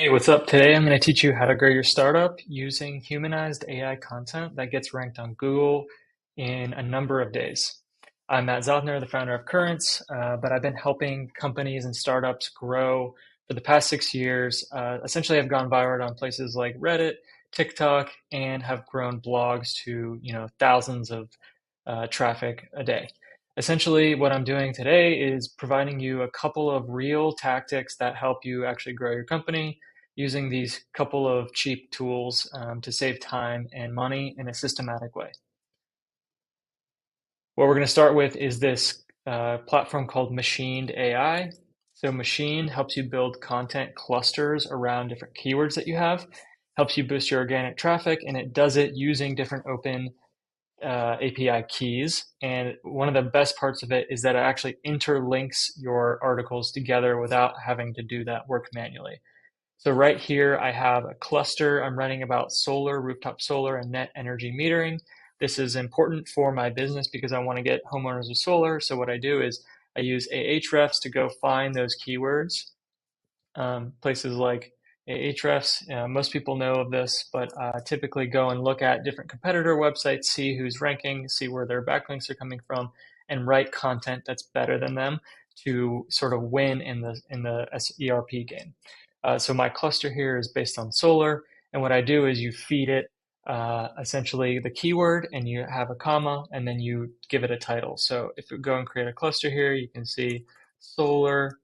Hey, what's up? Today I'm going to teach you how to grow your startup using humanized AI content that gets ranked on Google in a number of days. I'm Matt Zaltner, the founder of Currents, but I've been helping companies and startups grow for the past 6 years. Essentially, I've gone viral on places like Reddit, TikTok, and have grown blogs to thousands of traffic a day. Essentially, what I'm doing today is providing you a couple of real tactics that help you actually grow your company using these couple of cheap tools to save time and money in a systematic way. What we're going to start with is this platform called Machined AI. So Machine helps you build content clusters around different keywords that you have, helps you boost your organic traffic, and it does it using different open API keys. And one of the best parts of it is that it actually interlinks your articles together without having to do that work manually. So right here, I have a cluster I'm running about solar, rooftop solar, and net energy metering. This is important for my business because I want to get homeowners with solar. So what I do is I use Ahrefs to go find those keywords. Places like Ahrefs, most people know of this, but typically go and look at different competitor websites, see who's ranking, see where their backlinks are coming from, and write content that's better than them to sort of win in the SERP game. So my cluster here is based on solar, and what I do is you feed it essentially the keyword, and you have a comma, and then you give it a title. So if you go and create a cluster here, you can see solar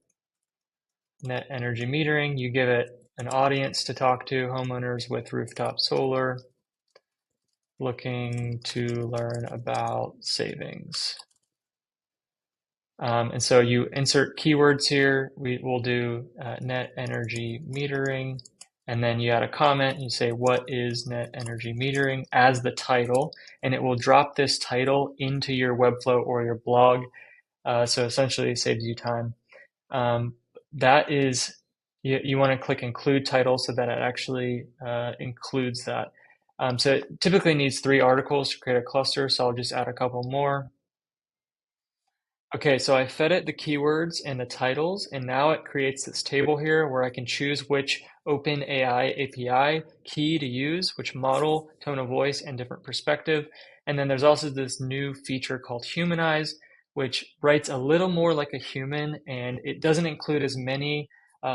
net energy metering. You give it an audience to talk to, homeowners with rooftop solar looking to learn about savings. And so you insert keywords here. We will do net energy metering, and then you add a comment and you say, what is net energy metering as the title, and it will drop this title into your Webflow or your blog. So essentially it saves you time. That is, you want to click include title so that it actually includes that. So it typically needs 3 articles to create a cluster, so I'll just add a couple more. Okay, so I fed it the keywords and the titles, and now it creates this table here where I can choose which OpenAI API key to use, which model, tone of voice, and different perspective. And then there's also this new feature called Humanized, which writes a little more like a human, and it doesn't include as many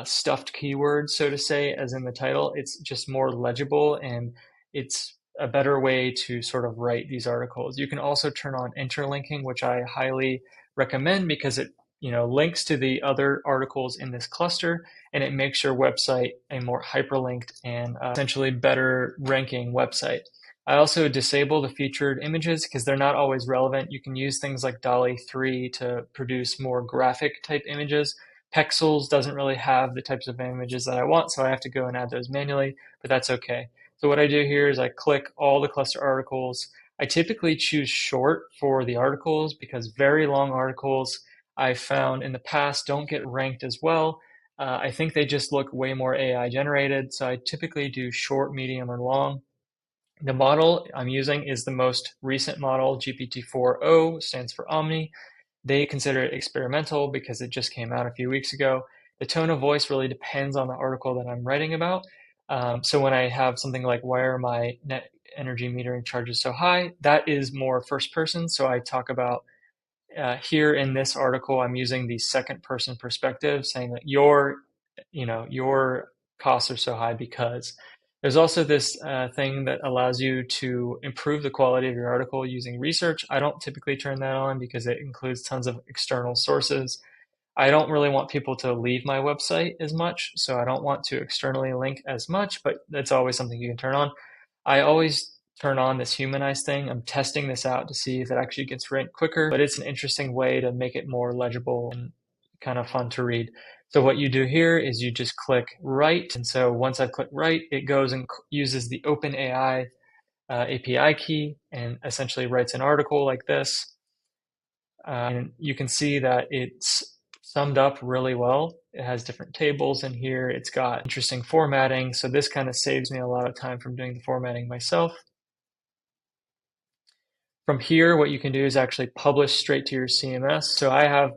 stuffed keywords, so to say, as in the title. It's just more legible, and it's a better way to sort of write these articles. You can also turn on interlinking, which I highly recommend because it links to the other articles in this cluster, and it makes your website a more hyperlinked and essentially better ranking website. I also disable the featured images because they're not always relevant. You can use things like DALL-E 3 to produce more graphic type images. Pexels doesn't really have the types of images that I want, so I have to go and add those manually, but that's okay. So what I do here is I click all the cluster articles. I typically choose short for the articles because very long articles I found in the past don't get ranked as well. I think they just look way more AI generated. So I typically do short, medium, or long. The model I'm using is the most recent model, GPT-4o, stands for Omni. They consider it experimental because it just came out a few weeks ago. The tone of voice really depends on the article that I'm writing about. So when I have something like why are my net energy metering charges so high, that is more first person. So I talk about here in this article, I'm using the second person perspective, saying that your costs are so high because there's also this thing that allows you to improve the quality of your article using research. I don't typically turn that on because it includes tons of external sources. I don't really want people to leave my website as much, so I don't want to externally link as much, but that's always something you can turn on. I always turn on this humanized thing. I'm testing this out to see if it actually gets ranked quicker, but it's an interesting way to make it more legible and kind of fun to read. So what you do here is you just click write. And so once I click write, it goes and uses the OpenAI API key and essentially writes an article like this. And you can see that it's summed up really well. It has different tables in here. It's got interesting formatting. So this kind of saves me a lot of time from doing the formatting myself. From here, what you can do is actually publish straight to your CMS. So I have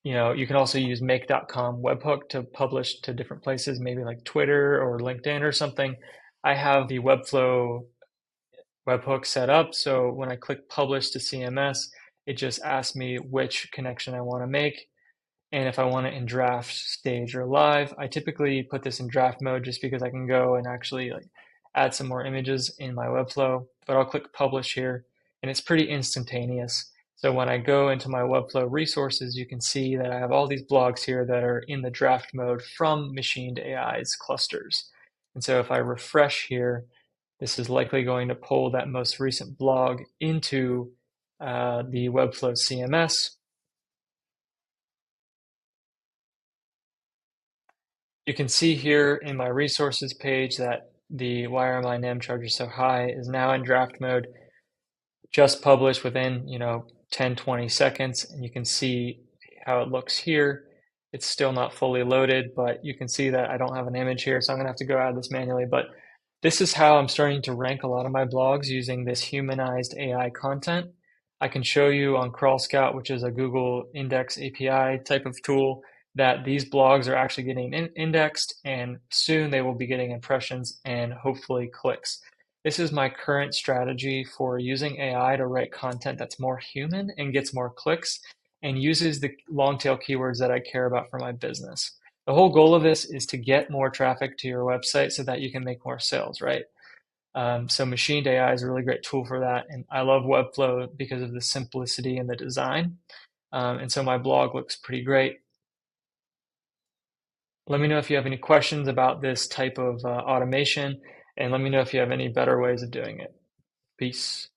You can also use make.com webhook to publish to different places, maybe like Twitter or LinkedIn or something. I have the Webflow webhook set up, so when I click publish to CMS, it just asks me which connection I want to make. And if I want it in draft stage or live, I typically put this in draft mode just because I can go and actually like add some more images in my Webflow. But I'll click publish here, and it's pretty instantaneous. So when I go into my Webflow resources, you can see that I have all these blogs here that are in the draft mode from Machined AI's clusters. And so if I refresh here, this is likely going to pull that most recent blog into the Webflow CMS. You can see here in my resources page that the Why Are My NAM Charges So High is now in draft mode, just published within 10, 20 seconds, and you can see how it looks here. It's still not fully loaded, but you can see that I don't have an image here, so I'm gonna have to go add this manually. But this is how I'm starting to rank a lot of my blogs using this humanized AI content. I can show you on Crawl Scout, which is a Google Index API type of tool, that these blogs are actually getting indexed, and soon they will be getting impressions and hopefully clicks. This is my current strategy for using AI to write content that's more human and gets more clicks and uses the long tail keywords that I care about for my business. The whole goal of this is to get more traffic to your website so that you can make more sales, right? So Machined AI is a really great tool for that. And I love Webflow because of the simplicity and the design. And so my blog looks pretty great. Let me know if you have any questions about this type of automation, and let me know if you have any better ways of doing it. Peace.